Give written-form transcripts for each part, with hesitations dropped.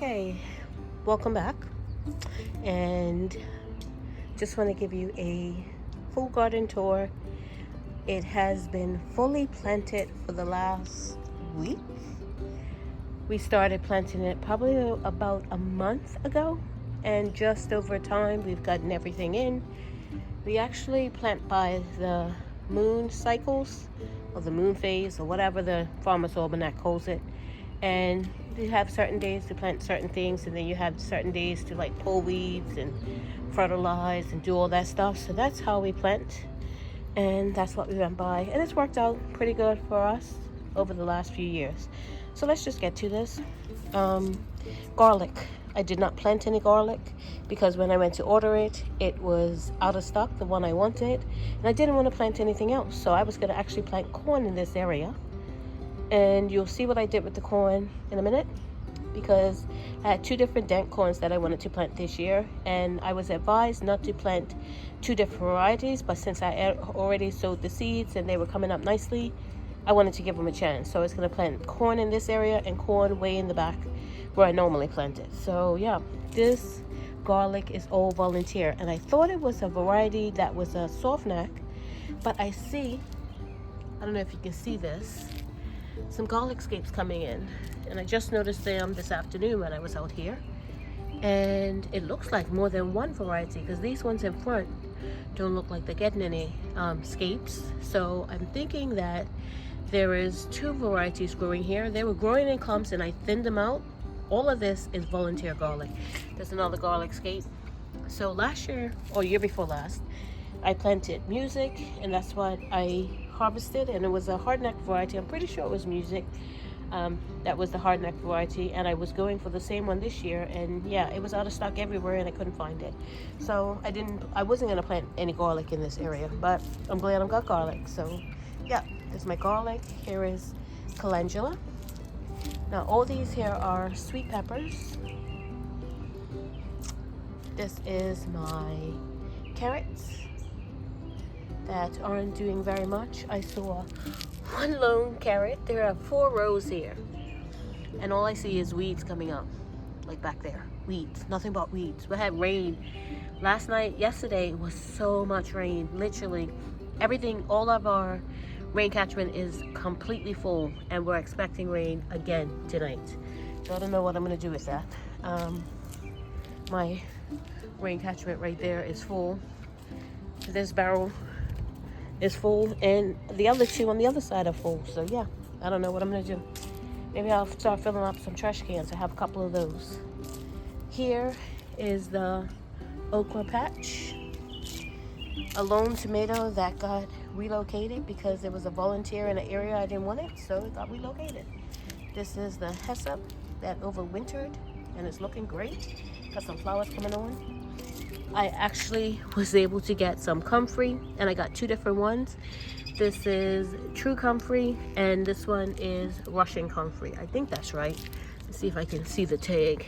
Okay, welcome back, and just want to give you a full garden tour. It has been fully planted for the last week. We started planting it probably about a month ago, and just over time we've gotten everything in. We actually plant by the moon cycles or the moon phase or whatever the farmer's almanac calls it, and you have certain days to plant certain things, and then you have certain days to like pull weeds and fertilize and do all that stuff. So that's how we plant, and that's what we went by, and it's worked out pretty good for us over the last few years. So let's just get to this. Garlic. I did not plant any garlic because when I went to order it, it was out of stock, the one I wanted, and I didn't want to plant anything else. So I was going to actually plant corn in this area, and you'll see what I did with the corn in a minute, because I had two different dent corns that I wanted to plant this year, and I was advised not to plant two different varieties, but since I already sowed the seeds and they were coming up nicely, I wanted to give them a chance. So I was going to plant corn in this area and corn way in the back where I normally plant it. So yeah, this garlic is all volunteer, and I thought it was a variety that was a soft neck, but I don't know if you can see this, some garlic scapes coming in, and I just noticed them this afternoon when I was out here, and it looks like more than one variety because these ones in front don't look like they're getting any scapes. So I'm thinking that there is two varieties growing here. They were growing in clumps and I thinned them out. All of this is volunteer garlic. There's another garlic scape. So last year or year before last, I planted music, and that's what I harvested, and it was a hardneck variety. I'm pretty sure it was music. That was the hardneck variety, and I was going for the same one this year, and yeah, it was out of stock everywhere and I couldn't find it. So I wasn't gonna plant any garlic in this area, but I'm glad I've got garlic. So yeah, there's my garlic. Here is calendula. Now all these here are sweet peppers. This is my carrots that aren't doing very much. I saw one lone carrot. There are 4 rows here, and all I see is weeds coming up, like back there. Weeds, nothing but weeds. We had rain last night. Yesterday was so much rain. Literally everything, all of our rain catchment is completely full, and we're expecting rain again tonight. So I don't know what I'm gonna do with that. My rain catchment right there is full. This barrel is full, and the other two on the other side are full. So yeah, I don't know what I'm gonna do. Maybe I'll start filling up some trash cans. I have a couple of those. Here is the okra patch, a lone tomato that got relocated because there was a volunteer in an area I didn't want it, so it got relocated. This is the hyssop that overwintered, and it's looking great. Got some flowers coming on. I actually was able to get some comfrey, and I got 2 different ones. This is true comfrey, and this one is Russian comfrey. I think that's right. Let's see if I can see the tags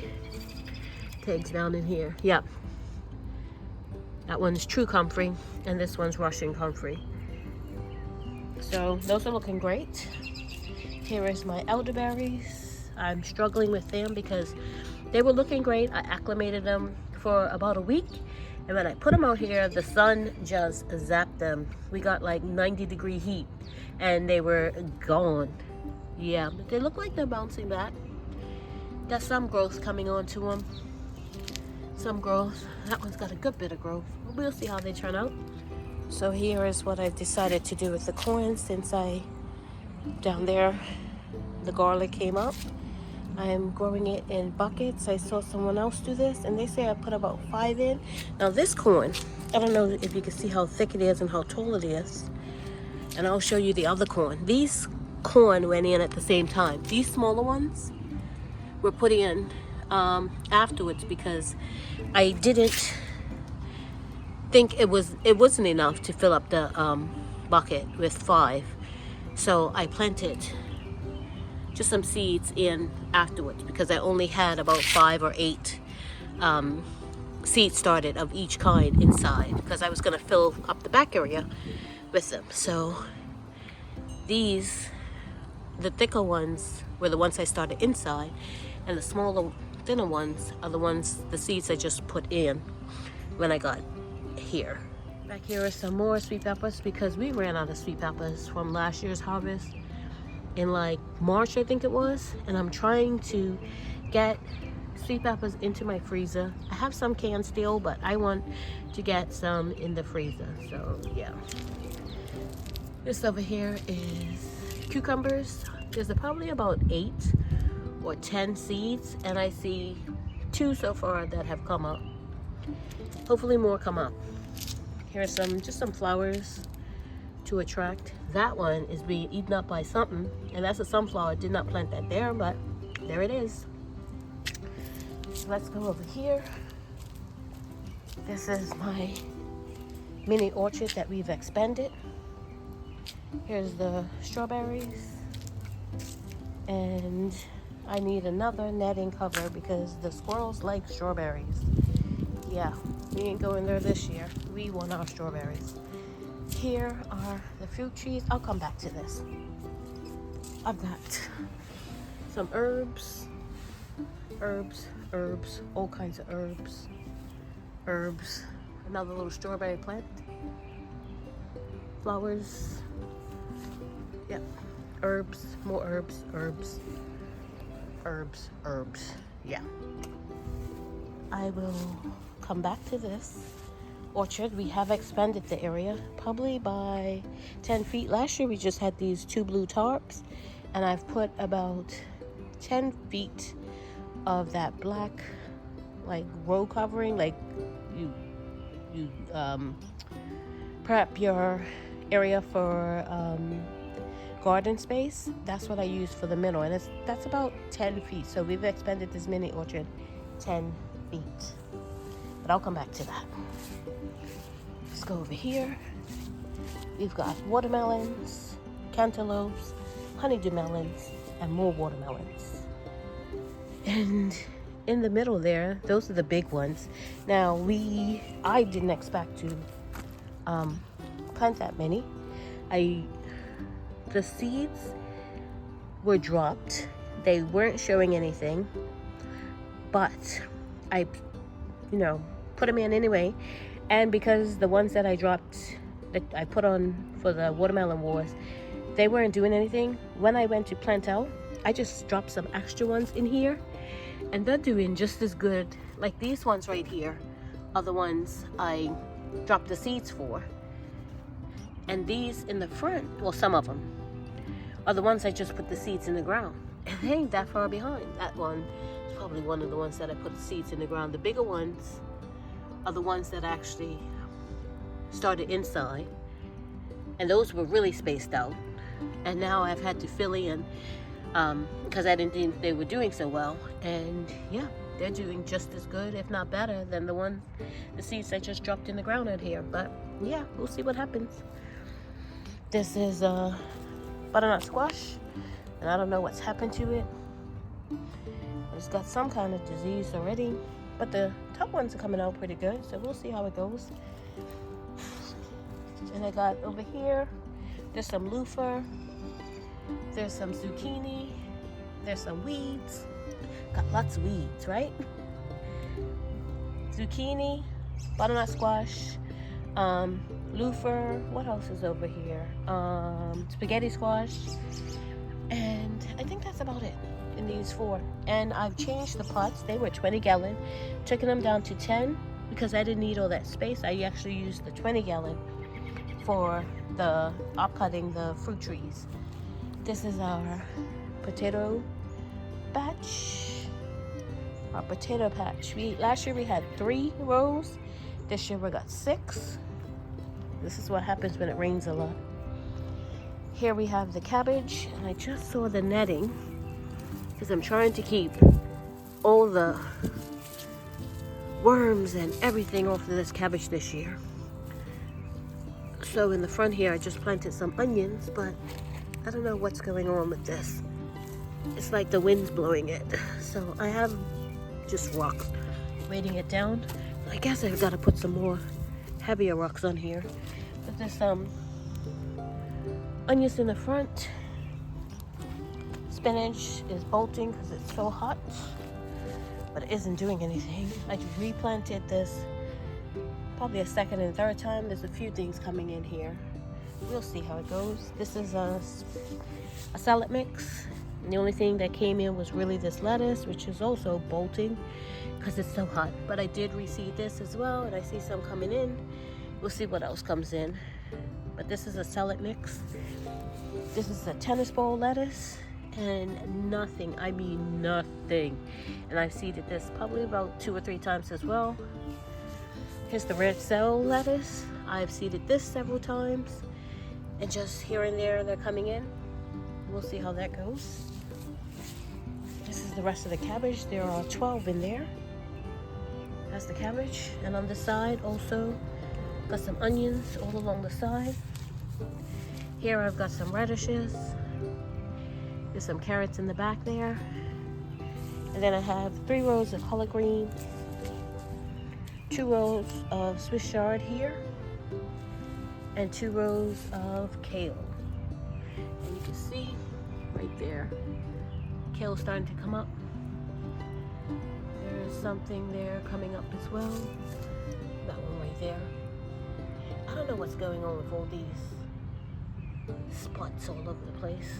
down in here. Yeah, that one's true comfrey, and this one's Russian comfrey. So those are looking great. Here is my elderberries. I'm struggling with them because they were looking great. I acclimated them for about a week, and when I put them out here, the sun just zapped them. We got like 90-degree heat, and they were gone. Yeah, but they look like they're bouncing back. Got some growth coming on to them. Some growth. That one's got a good bit of growth. We'll see how they turn out. So here is what I've decided to do with the corn since down there, the garlic came up. I am growing it in buckets. I saw someone else do this, and they say I put about 5 in. Now this corn, I don't know if you can see how thick it is and how tall it is. And I'll show you the other corn. These corn went in at the same time. These smaller ones were put in afterwards because I didn't think it wasn't enough to fill up the bucket with 5. So I planted just some seeds in afterwards because I only had about 5 or 8 seeds started of each kind inside, because I was going to fill up the back area with them. So these, the thicker ones were the ones I started inside, and the smaller thinner ones are the seeds I just put in when I got here. Back here are some more sweet peppers because we ran out of sweet peppers from last year's harvest in like March, I think it was. And I'm trying to get sweet peppers into my freezer. I have some canned still, but I want to get some in the freezer. So yeah. This over here is cucumbers. There's probably about 8 or 10 seeds, and I see 2 so far that have come up. Hopefully more come up. Here's just some flowers to attract. That one is being eaten up by something, and that's a sunflower. I did not plant that there, but there it is. Let's go over here. This is my mini orchard that we've expended. Here's the strawberries, and I need another netting cover because the squirrels like strawberries. Yeah, we ain't going there this year. We want our strawberries. Here are the fruit trees. I'll come back to this. I've got some herbs, all kinds of herbs. Another little strawberry plant. Flowers. Yep. Herbs, more herbs. Yeah. I will come back to this orchard. We have expanded the area probably by 10 feet. Last year we just had these 2 blue tarps, and I've put about 10 feet of that black like row covering, like you prep your area for garden space. That's what I use for the middle, and that's about 10 feet. So we've expanded this mini orchard 10 feet. But I'll come back to that. Let's go over here. We've got watermelons, cantaloupes, honeydew melons, and more watermelons. And in the middle there, those are the big ones. Now I didn't expect to plant that many. The seeds were dropped. They weren't showing anything, but I put them in anyway. And because the ones that I dropped, that I put on for the watermelon wars, they weren't doing anything. When I went to plant out, I just dropped some extra ones in here, and they're doing just as good. Like these ones right here are the ones I dropped the seeds for. And these in the front, well, some of them, are the ones I just put the seeds in the ground. And they ain't that far behind. That one is probably one of the ones that I put the seeds in the ground. The bigger ones are the ones that actually started inside. And those were really spaced out. And now I've had to fill in because I didn't think they were doing so well. And yeah, they're doing just as good, if not better, than the seeds I just dropped in the ground out here. But yeah, we'll see what happens. This is butternut squash, and I don't know what's happened to it. It's got some kind of disease already, but the top ones are coming out pretty good, so we'll see how it goes. And I got over here, there's some loofah, there's some zucchini, there's some weeds. Got lots of weeds, right? Zucchini, butternut squash, loofah, what else is over here? Spaghetti squash, and I think that's about it in these 4. And I've changed the pots. They were 20 gallon, taking them down to 10 because I didn't need all that space. I actually used the 20 gallon for the upcutting the fruit trees. This is our potato patch. Last year we had 3 rows. This year we got 6. This is what happens when it rains a lot. Here we have the cabbage, and I just saw the netting because I'm trying to keep all the worms and everything off of this cabbage this year. So in the front here I just planted some onions, but I don't know what's going on with this. It's like the wind's blowing it. So I have just rock weighting it down. I guess I've got to put some more heavier rocks on here. But there's some onions in the front. Spinach is bolting because it's so hot. but it isn't doing anything. I replanted this probably a second and third time. There's a few things coming in here. We'll see how it goes. This is a salad mix. And the only thing that came in was really this lettuce, which is also bolting because it's so hot. But I did reseed this as well, and I see some coming in. We'll see what else comes in. But this is a salad mix. This is a tennis ball lettuce, and nothing, I mean nothing. And I've seeded this probably about 2 or 3 times as well. Here's the red cell lettuce. I've seeded this several times, and just here and there they're coming in. We'll see how that goes. This is the rest of the cabbage. There are 12 in there. That's the cabbage. And on the side also got some onions all along the side. Here I've got some radishes. There's some carrots in the back there. And then I have 3 rows of collard green, 2 rows of Swiss chard here, and 2 rows of kale. And you can see right there, kale starting to come up. There's something there coming up as well. That one right there. I don't know what's going on with all these spots all over the place.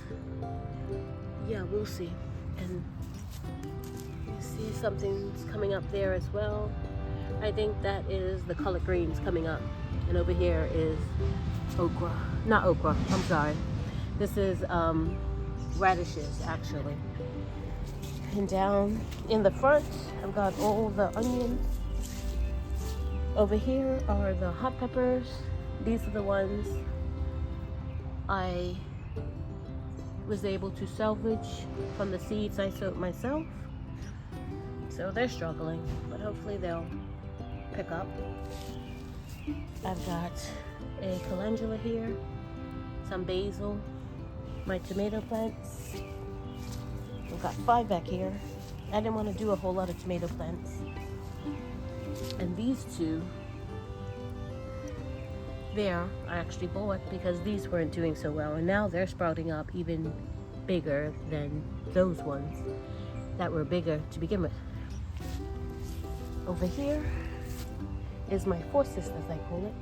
Yeah, we'll see. And you see something's coming up there as well. I think that is the collard greens coming up. And over here is okra. Not okra, I'm sorry. This is radishes actually. And down in the front, I've got all the onions. Over here are the hot peppers. These are the ones I was able to salvage from the seeds I sowed myself. So they're struggling, but hopefully they'll pick up. I've got a calendula here, some basil, my tomato plants. I've got 5 back here. I didn't want to do a whole lot of tomato plants. And these 2 there I actually bought because these weren't doing so well, and now they're sprouting up even bigger than those ones that were bigger to begin with. Over here is my 4 sisters, I call it.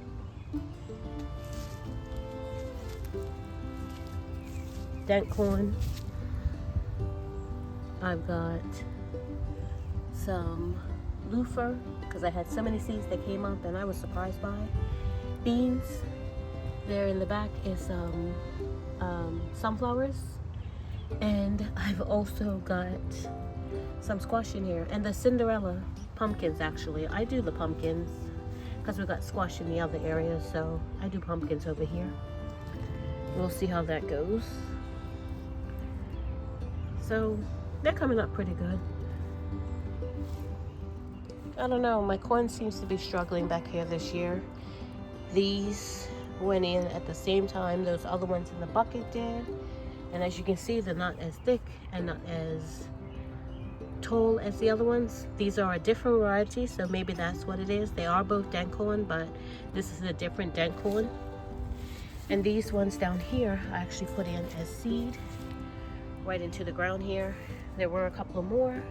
Dank corn. I've got some loofah because I had so many seeds that came up and I was surprised by. Beans. There in the back is some sunflowers, and I've also got some squash in here, and the Cinderella pumpkins. Actually, I do the pumpkins because we got squash in the other area, so I do pumpkins over here. We'll see how that goes. So they're coming up pretty good. I don't know, my corn seems to be struggling back here this year. These went in at the same time those other ones in the bucket did, and as you can see, they're not as thick and not as tall as the other ones. These are a different variety, so maybe that's what it is. They are both dank corn, but this is a different dank corn. And these ones down here I actually put in as seed right into the ground here. There were a couple of more.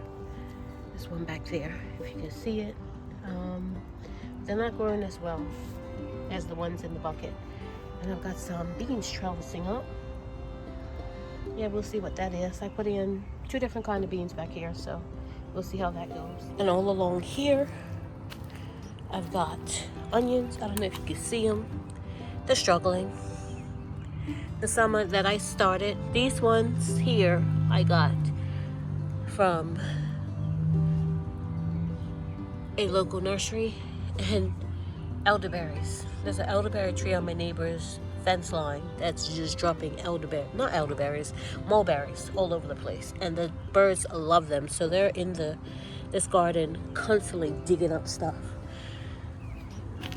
This one back there, if you can see it. They're not growing as well as the ones in the bucket. And I've got some beans trellising up. Yeah, we'll see what that is. I put in 2 different kind of beans back here, so we'll see how that goes. And all along here, I've got onions. I don't know if you can see them. They're struggling. The summer that I started, these ones here I got from a local nursery, and elderberries. There's an elderberry tree on my neighbor's fence line that's just dropping mulberries all over the place, and the birds love them, so they're in this garden constantly digging up stuff.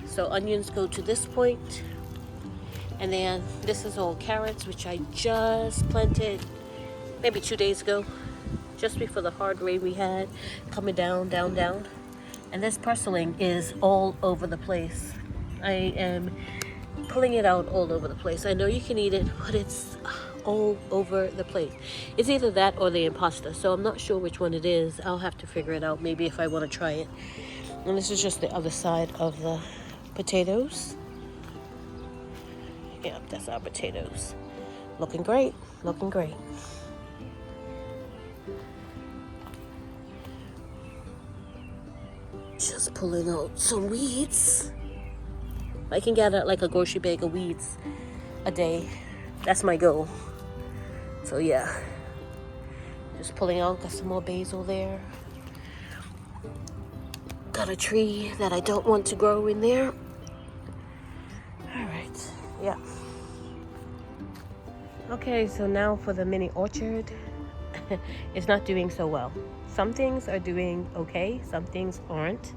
So onions go to this point, and then this is all carrots, which I just planted maybe 2 days ago, just before the hard rain we had coming down. And this purslane is all over the place. I am pulling it out all over the place. I know you can eat it, but it's all over the place. It's either that or the impasta, so I'm not sure which one it is. I'll have to figure it out maybe if I want to try it. And this is just the other side of the potatoes. Yeah, that's our potatoes. Looking great, looking great. Just pulling out some weeds. I can get like a grocery bag of weeds a day. That's my goal. So yeah, just pulling out. Got some more basil there. Got a tree that I don't want to grow in there. All right, yeah. Okay, so now for the mini orchard. It's not doing so well. Some things are doing okay, some things aren't.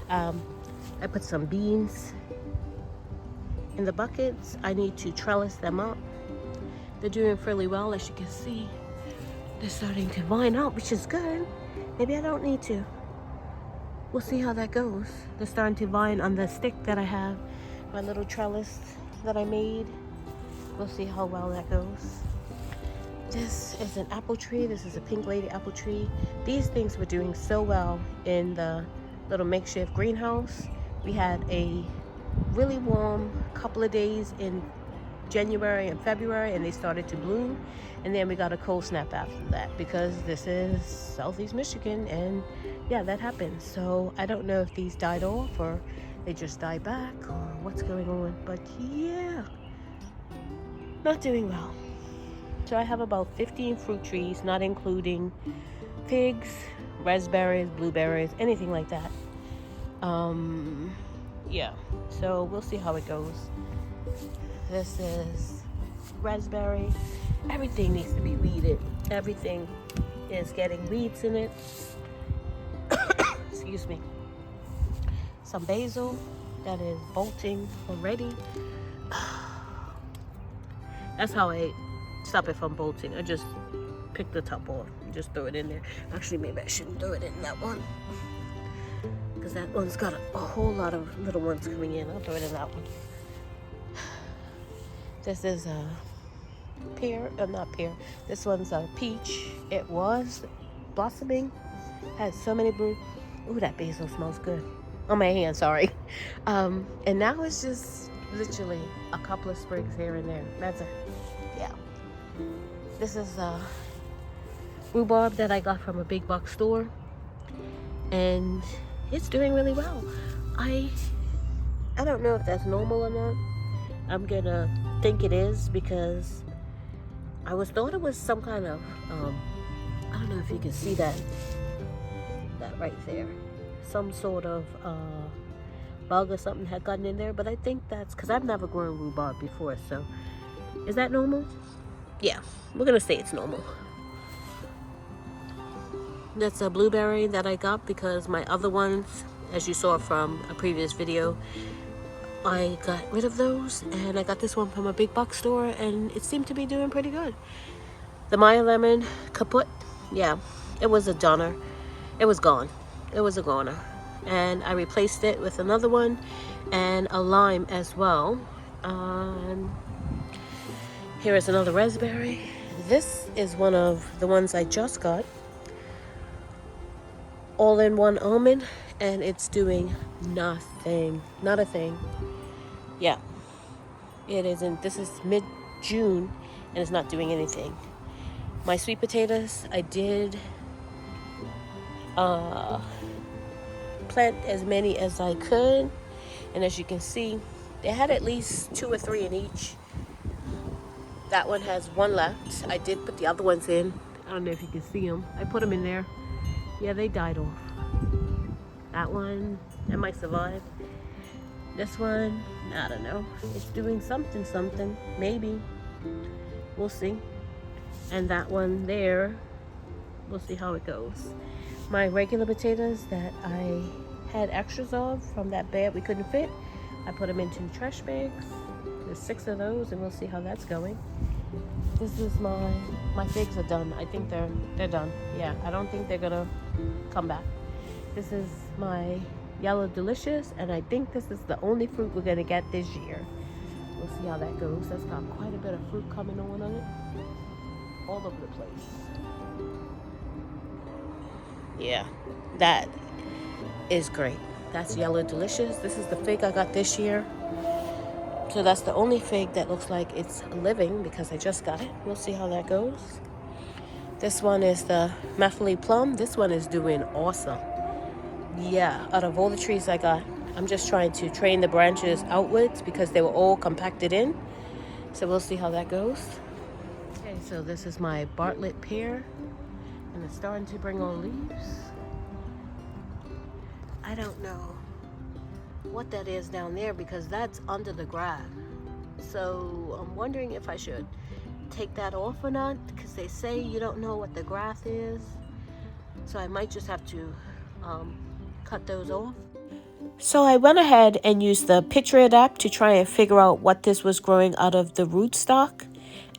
I put some beans in the buckets. I need to trellis them up. They're doing fairly well, as you can see. They're starting to vine up, which is good. Maybe I don't need to. We'll see how that goes. They're starting to vine on the stick that I have, my little trellis that I made. We'll see how well that goes. This is an apple tree. This is a pink lady apple tree. These things were doing so well in the little makeshift greenhouse. We had a really warm couple of days in January and February, and they started to bloom. And then we got a cold snap after that, because this is Southeast Michigan, and yeah, that happened. So I don't know if these died off or they just died back or what's going on, but yeah, not doing well. So I have about 15 fruit trees, not including figs, raspberries, blueberries, anything like that. Yeah, so we'll see how it goes. This is raspberry. Everything needs to be weeded. Everything is getting weeds in it. Excuse me. Some basil that is bolting already. That's how I stop it from bolting. I just pick the top off and just throw it in there. Actually, maybe I shouldn't throw it in that one, because that one's got a whole lot of little ones coming in. I'll throw it in that one. This is a pear, not pear. This one's a peach. It was blossoming. Had so many blue. Ooh, that basil smells good. On my hand, sorry. And now it's just literally a couple of sprigs here and there. That's it. Yeah. This is rhubarb that I got from a big box store, and it's doing really well. I don't know if that's normal or not. I'm gonna think it is, because I thought it was some kind of I don't know if you can see that right there, some sort of bug or something had gotten in there, but I think that's because I've never grown rhubarb before. So is that normal? Yeah, we're gonna say it's normal. That's a blueberry that I got because my other ones, as you saw from a previous video, I got rid of those, and I got this one from a big box store, and it seemed to be doing pretty good. The Maya lemon kaput, yeah, it was a donor. It was gone. It was a goner. And I replaced it with another one and a lime as well. Here is another raspberry. This is one of the ones I just got. All-in-one almond, and it's doing nothing. Not a thing. Yeah. It isn't. This is mid-June, and it's not doing anything. My sweet potatoes, I did plant as many as I could, and as you can see, they had at least 2 or 3 in each. That one has 1 left. I did put the other ones in. I don't know if you can see them. I put them in there. Yeah, they died off. That one, that might survive. This one, I don't know. It's doing something, maybe. We'll see. And that one there, we'll see how it goes. My regular potatoes that I had extras of from that bag we couldn't fit, I put them into trash bags. There's 6 of those, and we'll see how that's going. This is my figs are done. I think they're done. Yeah, I don't think they're gonna come back. This is my yellow delicious, and I think this is the only fruit we're gonna get this year. We'll see how that goes. That's got quite a bit of fruit coming on it. All over the place. Yeah, that is great. That's yellow delicious. This is the fig I got this year. So that's the only fig that looks like it's living because I just got it. We'll see how that goes. This one is the Maffley plum. This one is doing awesome. Yeah, out of all the trees I got, I'm just trying to train the branches outwards because they were all compacted in. So we'll see how that goes. Okay, so this is my Bartlett pear, and it's starting to bring on leaves. I don't know what that is down there because that's under the grass. So I'm wondering if I should take that off or not, because they say you don't know what the grass is. So I might just have to cut those off. So I went ahead and used the Patriot app to try and figure out what this was growing out of the rootstock.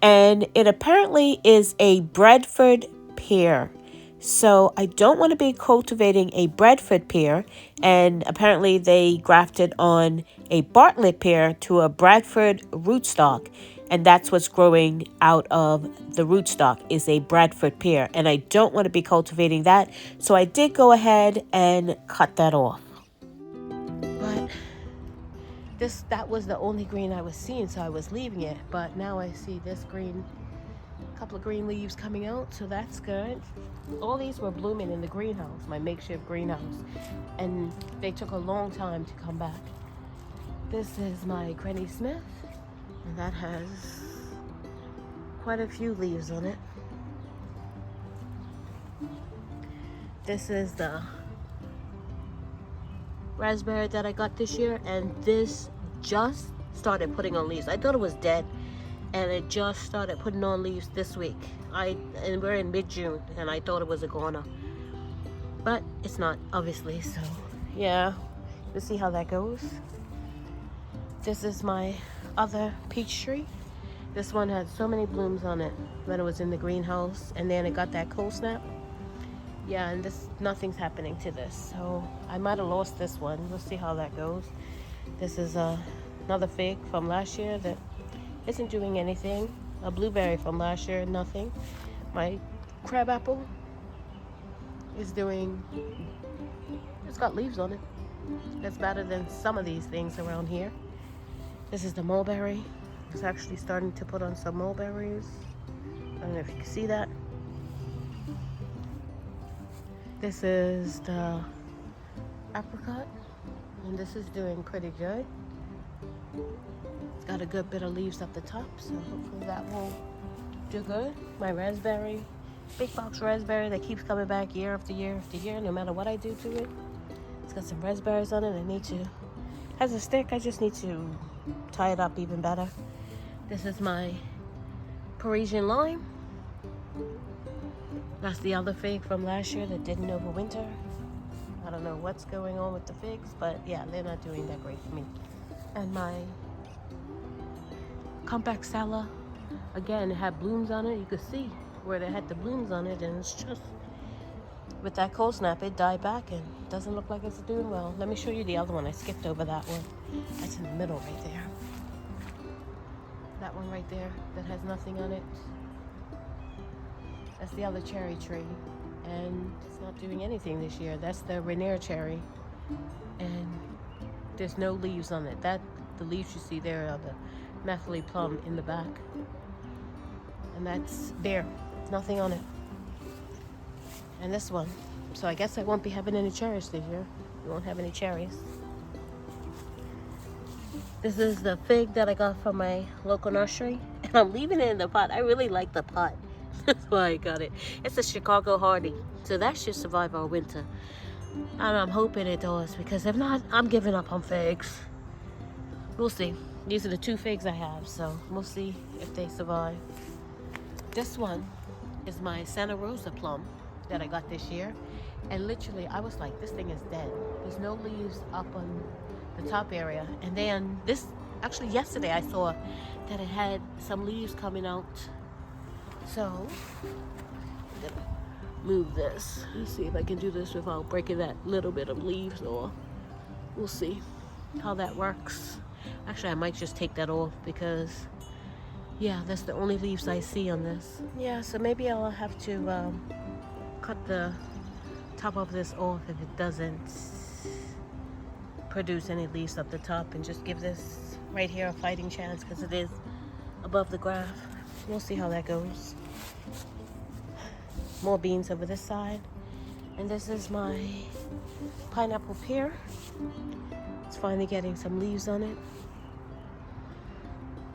And it apparently is a Bradford pear. So I don't want to be cultivating a Bradford pear. And apparently they grafted on a Bartlett pear to a Bradford rootstock. And that's what's growing out of the rootstock is a Bradford pear. And I don't want to be cultivating that. So I did go ahead and cut that off. But that was the only green I was seeing, so I was leaving it. But now I see this green, a couple of green leaves coming out, so that's good. All these were blooming in the greenhouse, my makeshift greenhouse. And they took a long time to come back. This is my Granny Smith, and that has quite a few leaves on it. This is the raspberry that I got this year, and this just started putting on leaves. I thought it was dead, and it just started putting on leaves this week. And we're in mid-June, and I thought it was a goner, but it's not, obviously. So yeah, we'll see how that goes. This is my other peach tree. This one had so many blooms on it when it was in the greenhouse, and then it got that cold snap. Yeah, and nothing's happening to this, so I might have lost this one. We'll see how that goes. This is another fig from last year that isn't doing anything. A blueberry from last year, nothing. My crab apple is it's got leaves on it. It's better than some of these things around here. This is the mulberry. It's actually starting to put on some mulberries. I don't know if you can see that. This is the apricot, and this is doing pretty good. It's got a good bit of leaves up the top, so hopefully that will do good. My raspberry, big box raspberry that keeps coming back year after year after year, no matter what I do to it. It's got some raspberries on it. Has a stick, I just need to tie it up even better. This is my Parisian lime. That's the other fig from last year that didn't overwinter. I don't know what's going on with the figs, but yeah, they're not doing that great for me. And my compact Sala, again, it had blooms on it. You could see where they had the blooms on it, and it's just, with that cold snap, it died back and doesn't look like it's doing well. Let me show you the other one. I skipped over that one. That's in the middle right there. That one right there that has nothing on it. That's the other cherry tree, and it's not doing anything this year. That's the Rainier cherry, and there's no leaves on it. The leaves you see there are the Maffley plum in the back, and that's bare. Nothing on it. And this one, so I guess I won't be having any cherries this year. We won't have any cherries. This is the fig that I got from my local nursery, and I'm leaving it in the pot. I really like the pot. That's why I got it. It's a Chicago Hardy, so that should survive our winter. And I'm hoping it does, because if not, I'm giving up on figs. We'll see. These are the two figs I have, so we'll see if they survive. This one is my Santa Rosa plum that I got this year, and literally I was like, this thing is dead. There's no leaves up on the top area. And then actually yesterday I saw that it had some leaves coming out. So I'm gonna move this. Let's see if I can do this without breaking that little bit of leaves, or we'll see how that works. Actually, I might just take that off because, yeah, that's the only leaves I see on this. Yeah, so maybe I'll have to cut the top of this off if it doesn't produce any leaves up the top, and just give this right here a fighting chance because it is above the graph. We'll see how that goes. More beans over this side. And this is my pineapple pear. It's finally getting some leaves on it.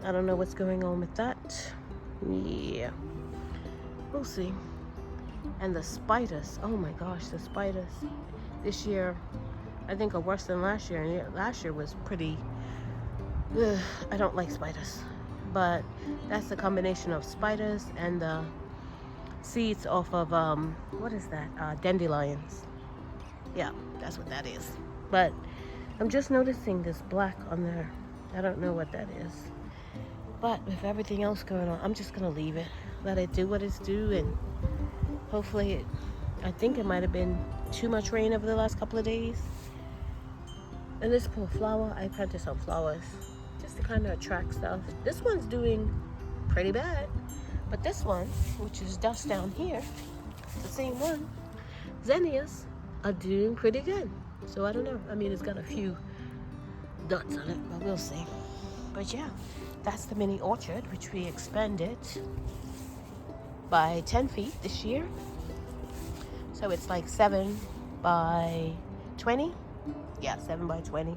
I don't know what's going on with that. Yeah, we'll see. And the spiders, oh my gosh, the spiders this year I think are worse than last year. And last year was pretty, I don't like spiders, but that's the combination of spiders and the seeds off of what is that, dandelions. Yeah, that's what that is. But I'm just noticing this black on there. I don't know what that is, but with everything else going on, I'm just gonna leave it, let it do what it's due, and hopefully I think it might have been too much rain over the last couple of days. And this poor flower, I planted some flowers just to kind of attract stuff. This one's doing pretty bad, but this one, which is dust down here, the same one, zinnias are doing pretty good. So I don't know. I mean, it's got a few dots on it, but we'll see. But yeah, that's the mini orchard, which we expanded by 10 feet this year. So it's like 7 by 20. Yeah, 7 by 20.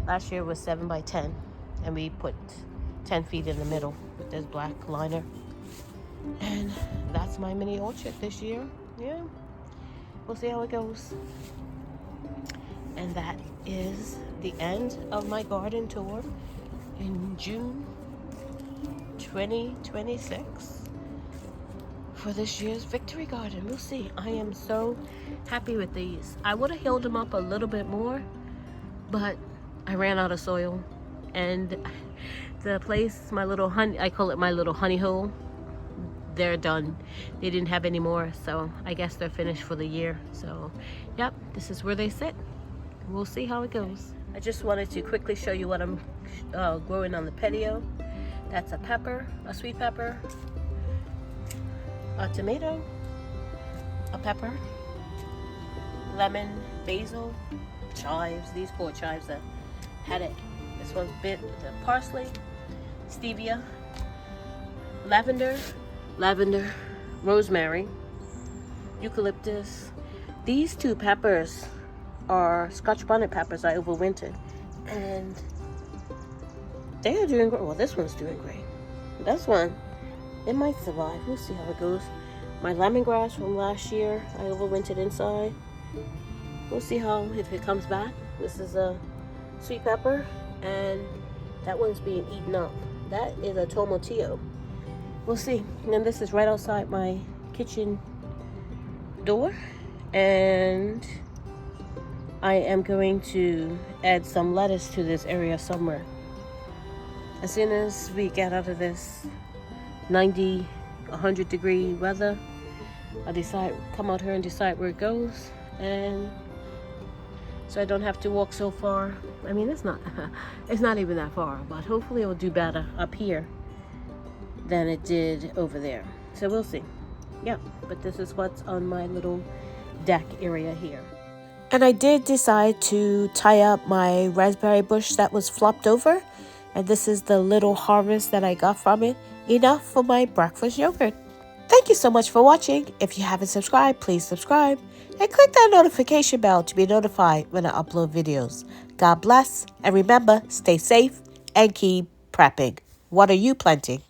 Last year was 7 by 10. And we put 10 feet in the middle with this black liner. And that's my mini orchard this year. Yeah, we'll see how it goes. And that is the end of my garden tour in June 2026 for this year's Victory Garden. We'll see. I am so happy with these. I would have healed them up a little bit more, but I ran out of soil. And the place, my little honey, I call it my little honey hole, they're done. They didn't have any more, so I guess they're finished for the year. So yep, this is where they sit. We'll see how it goes. I just wanted to quickly show you what I'm growing on the patio. That's a pepper, a sweet pepper, a tomato, a pepper, lemon, basil, chives. These poor chives that had it. This one's bit the parsley, stevia, lavender, rosemary, eucalyptus. These two peppers are Scotch bonnet peppers I overwintered, and they are doing great. Well, this one's doing great. This one, it might survive. We'll see how it goes. My lemongrass from last year, I overwintered inside. We'll see how, if it comes back. This is a sweet pepper, and that one's being eaten up. That is a tomatillo. We'll see. And then this is right outside my kitchen door, and I am going to add some lettuce to this area somewhere. As soon as we get out of this 90, 100 degree weather, I'll come out here and decide where it goes, and so I don't have to walk so far. I mean, it's not even that far, but hopefully it'll do better up here than it did over there. So we'll see. Yeah, but this is what's on my little deck area here. And I did decide to tie up my raspberry bush that was flopped over. And this is the little harvest that I got from it. Enough for my breakfast yogurt. Thank you so much for watching. If you haven't subscribed, please subscribe. And click that notification bell to be notified when I upload videos. God bless. And remember, stay safe and keep prepping. What are you planting?